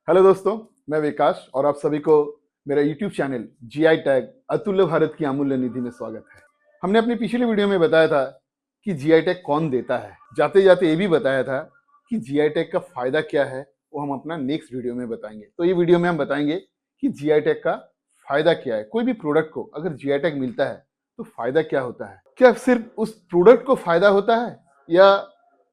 Hello दोस्तों, मैं विकास और आप सभी को मेरा यूट्यूब चैनल जीआई टैग अतुल्य भारत की अमूल्य निधि में स्वागत है। हमने अपनी पिछली वीडियो में बताया था कि जीआई टैग कौन देता है। जाते जाते ये भी बताया था कि जीआई टैग का फायदा क्या है, वो हम अपना नेक्स्ट वीडियो में बताएंगे। तो ये वीडियो में हम बताएंगे कि जीआई टैग का फायदा क्या है। कोई भी प्रोडक्ट को अगर जीआई टैग मिलता है तो फायदा क्या होता है। क्या सिर्फ उस प्रोडक्ट को फायदा होता है या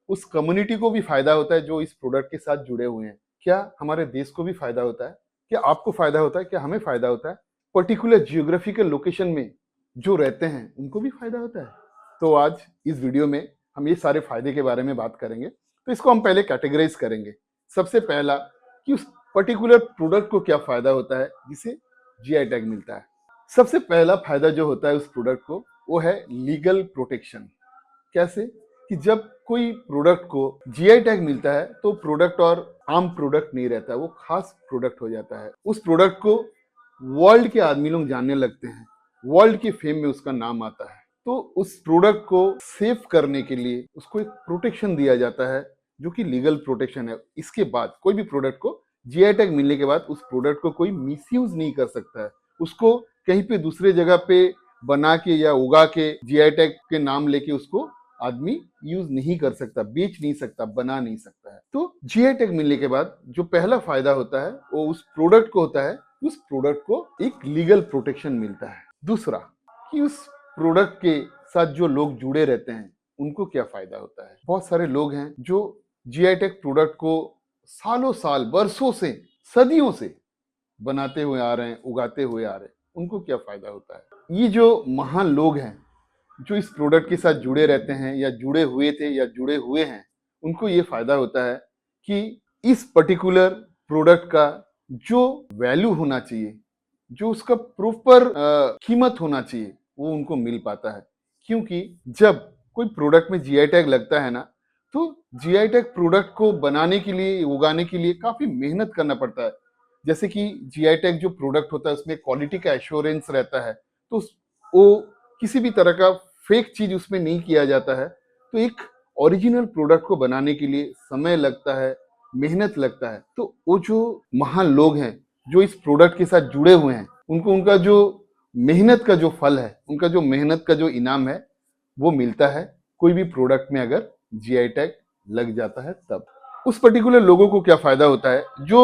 उस कम्युनिटी को भी फायदा होता है जो इस प्रोडक्ट के साथ जुड़े हुए हैं। क्या हमारे देश को भी फायदा होता है, क्या आपको फायदा होता है, क्या हमें फायदा होता है, पर्टिकुलर जियोग्राफिकल लोकेशन में जो रहते हैं उनको भी फायदा होता है। तो आज इस वीडियो में हम ये सारे फायदे के बारे में बात करेंगे। तो इसको हम पहले कैटेगराइज करेंगे। सबसे पहला कि उस पर्टिकुलर प्रोडक्ट को क्या फायदा होता है जिसे जीआई टैग मिलता है। सबसे पहला फायदा जो होता है उस प्रोडक्ट को वो है लीगल प्रोटेक्शन। कैसे कि जब कोई प्रोडक्ट को जीआई टैग मिलता है तो प्रोडक्ट और आम प्रोडक्ट नहीं रहता, वो खास प्रोडक्ट हो जाता है। उस प्रोडक्ट को वर्ल्ड के आदमी लोग जानने लगते हैं, वर्ल्ड के फेम में उसका नाम आता है। तो उस प्रोडक्ट को सेव करने के लिए उसको एक प्रोटेक्शन दिया जाता है जो कि लीगल प्रोटेक्शन है। इसके बाद कोई भी प्रोडक्ट को जीआई टैग मिलने के बाद उस प्रोडक्ट को कोई मिसयूज नहीं कर सकता है। उसको कहीं पे दूसरे जगह पे बना के या उगा के जीआई टैग के नाम लेके उसको आदमी यूज नहीं कर सकता, बेच नहीं सकता, बना नहीं सकता है। तो जीआई टैग मिलने के बाद जो पहला फायदा होता है वो उस प्रोडक्ट को होता है, उस प्रोडक्ट को एक लीगल प्रोटेक्शन मिलता है। दूसरा कि उस प्रोडक्ट के साथ जो लोग जुड़े रहते हैं उनको क्या फायदा होता है। बहुत सारे लोग हैं जो जीआई टैग प्रोडक्ट को सालों साल, वर्षों से, सदियों से बनाते हुए आ रहे हैं, उगाते हुए आ रहे हैं, उनको क्या फायदा होता है। ये जो महान लोग हैं जो इस प्रोडक्ट के साथ जुड़े रहते हैं या जुड़े हुए थे या जुड़े हुए हैं, उनको ये फायदा होता है कि इस पर्टिकुलर प्रोडक्ट का जो वैल्यू होना चाहिए, जो उसका प्रॉपर कीमत होना चाहिए, वो उनको मिल पाता है। क्योंकि जब कोई प्रोडक्ट में जीआई टैग लगता है ना, तो जीआई टैग प्रोडक्ट को बनाने के लिए, उगाने के लिए काफी मेहनत करना पड़ता है। जैसे कि जीआई टैग जो प्रोडक्ट होता है उसमें क्वालिटी का एश्योरेंस रहता है, तो वो किसी भी तरह का फेक चीज उसमें नहीं किया जाता है। तो एक ओरिजिनल प्रोडक्ट को बनाने के लिए समय लगता है, मेहनत लगता है। तो वो जो महान लोग हैं जो इस प्रोडक्ट के साथ जुड़े हुए हैं, उनको उनका जो मेहनत का जो फल है, उनका जो मेहनत का जो इनाम है, वो मिलता है कोई भी प्रोडक्ट में अगर जीआई टैग लग जाता है तब। उस पर्टिकुलर लोगों को क्या फायदा होता है जो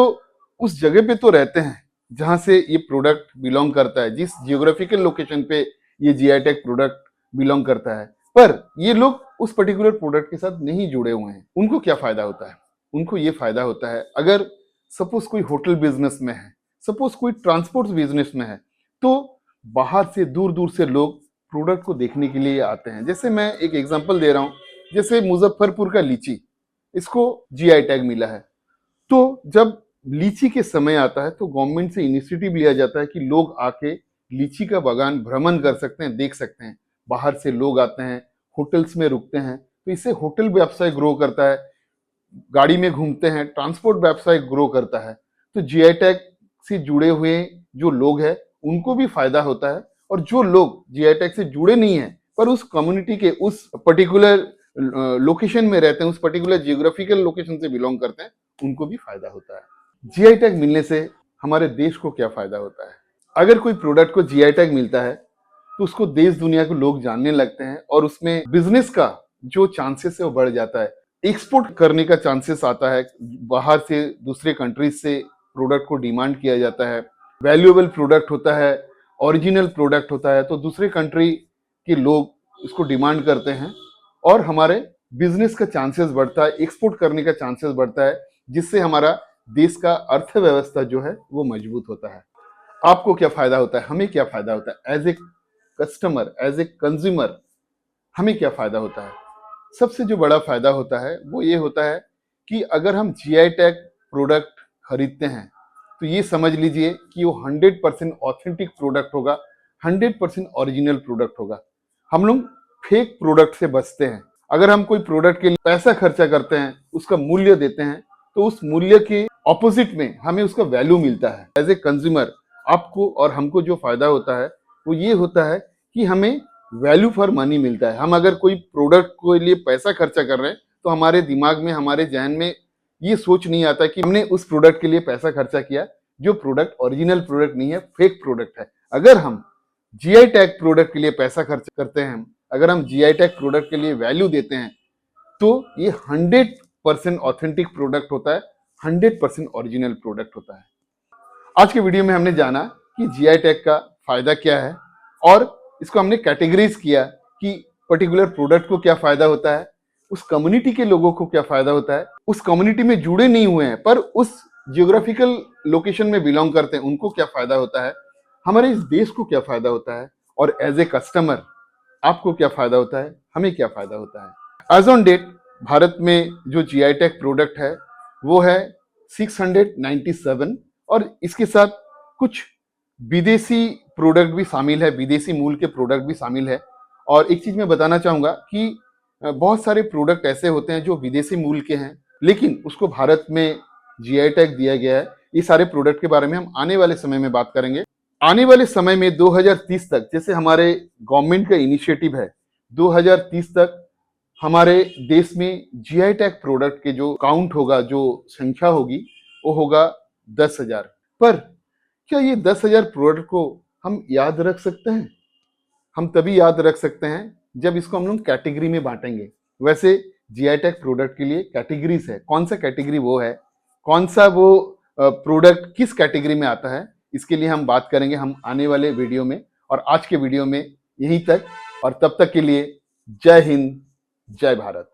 उस जगह पे तो रहते हैं जहां से ये प्रोडक्ट बिलोंग करता है, जिस जियोग्राफिकल लोकेशन पे ये जीआई टैग प्रोडक्ट बिलोंग करता है, पर ये लोग उस पर्टिकुलर प्रोडक्ट के साथ नहीं जुड़े हुए हैं। उनको क्या फायदा होता है। उनको ये फायदा होता है, अगर सपोज कोई होटल बिजनेस में है, सपोज कोई ट्रांसपोर्ट बिजनेस में है, तो बाहर से, दूर दूर से लोग प्रोडक्ट को देखने के लिए आते हैं। जैसे मैं एक एग्जांपल दे रहा हूं, जैसे मुजफ्फरपुर का लीची, इसको जीआई टैग मिला है। तो जब लीची के समय आता है तो गवर्नमेंट से इनिशिएटिव लिया जाता है कि लोग आके लीची का बागान भ्रमण कर सकते हैं, देख सकते हैं। बाहर से लोग आते हैं, होटल्स में रुकते हैं, तो इससे होटल व्यवसाय ग्रो करता है, गाड़ी में घूमते हैं, ट्रांसपोर्ट व्यवसाय ग्रो करता है। तो जीआई टैग से जुड़े हुए जो लोग हैं उनको भी फायदा होता है, और जो लोग जीआई टैग से जुड़े नहीं हैं पर उस कम्युनिटी के, उस पर्टिकुलर लोकेशन में रहते हैं, उस पर्टिकुलर जियोग्राफिकल लोकेशन से बिलोंग करते हैं, उनको भी फायदा होता है। जीआई टैग मिलने से हमारे देश को क्या फायदा होता है। अगर कोई प्रोडक्ट को जीआई टैग मिलता है तो उसको देश दुनिया के लोग जानने लगते हैं और उसमें बिजनेस का जो चांसेस है वो बढ़ जाता है। एक्सपोर्ट करने का चांसेस आता है, बाहर से, दूसरे कंट्रीज से प्रोडक्ट को डिमांड किया जाता है। वैल्यूएबल प्रोडक्ट होता है, ओरिजिनल प्रोडक्ट होता है, तो दूसरे कंट्री के लोग इसको डिमांड करते हैं और हमारे बिजनेस का चांसेस बढ़ता है, एक्सपोर्ट करने का चांसेस बढ़ता है, जिससे हमारा देश का अर्थव्यवस्था जो है वो मजबूत होता है। आपको क्या फायदा होता है, हमें क्या फायदा होता है, as a customer, as a consumer हमें क्या फायदा होता है। सबसे जो बड़ा फायदा होता है वो ये होता है कि अगर हम जीआई टैग प्रोडक्ट खरीदते हैं तो ये समझ लीजिए कि वो 100% ऑथेंटिक प्रोडक्ट होगा, 100% ओरिजिनल प्रोडक्ट होगा। हम लोग फेक प्रोडक्ट से बचते हैं। अगर हम कोई प्रोडक्ट के लिए पैसा खर्चा करते हैं, उसका मूल्य देते हैं, तो उस मूल्य के ऑपोजिट में हमें उसका वैल्यू मिलता है। एज ए कंज्यूमर आपको और हमको जो फायदा होता है वो ये होता है कि हमें वैल्यू फॉर मनी मिलता है। हम अगर कोई प्रोडक्ट के लिए पैसा खर्चा कर रहे हैं तो हमारे दिमाग में, हमारे जहन में ये सोच नहीं आता कि हमने उस प्रोडक्ट के लिए पैसा खर्चा किया जो प्रोडक्ट ओरिजिनल प्रोडक्ट नहीं है, फेक प्रोडक्ट है। अगर हम जीआई टैग प्रोडक्ट के लिए पैसा खर्च करते हैं, अगर हम जीआई टैग प्रोडक्ट के लिए वैल्यू देते हैं, तो ये 100% ऑथेंटिक प्रोडक्ट होता है, 100% ओरिजिनल प्रोडक्ट होता है। आज के वीडियो में हमने जाना कि जीआई टैग का फायदा क्या है और इसको हमने कैटेगराइज किया कि पर्टिकुलर प्रोडक्ट को क्या फायदा होता है, उस कम्युनिटी के लोगों को क्या फायदा होता है, उस कम्युनिटी में जुड़े नहीं हुए हैं पर उस जियोग्राफिकल लोकेशन में बिलोंग करते हैं उनको क्या फायदा होता है, हमारे इस देश को क्या फायदा होता है और एज ए कस्टमर आपको क्या फायदा होता है, हमें क्या फायदा होता है। एज ऑन डेट भारत में जो जीआई टैग प्रोडक्ट है वो है 697 और इसके साथ कुछ विदेशी प्रोडक्ट भी शामिल है, विदेशी मूल के प्रोडक्ट भी शामिल है। और एक चीज मैं बताना चाहूंगा कि बहुत सारे प्रोडक्ट ऐसे होते हैं जो विदेशी मूल के हैं लेकिन उसको भारत में जीआई टैग दिया गया है। ये सारे प्रोडक्ट के बारे में हम आने वाले समय में बात करेंगे। आने वाले समय में 2030 तक, जैसे हमारे गवर्नमेंट का इनिशिएटिव है, 2030 तक हमारे देश में जीआई टैग प्रोडक्ट के जो काउंट होगा, जो संख्या होगी, वो होगा 10,000। पर क्या ये 10,000 प्रोडक्ट को हम याद रख सकते हैं? हम तभी याद रख सकते हैं जब इसको हम लोग कैटेगरी में बांटेंगे। वैसे जीआई टैग प्रोडक्ट के लिए कैटेगरीज है, कौन सा कैटेगरी वो है, कौन सा वो प्रोडक्ट किस कैटेगरी में आता है, इसके लिए हम बात करेंगे हम आने वाले वीडियो में। और आज के वीडियो में यहीं तक, और तब तक के लिए जय हिंद, जय भारत।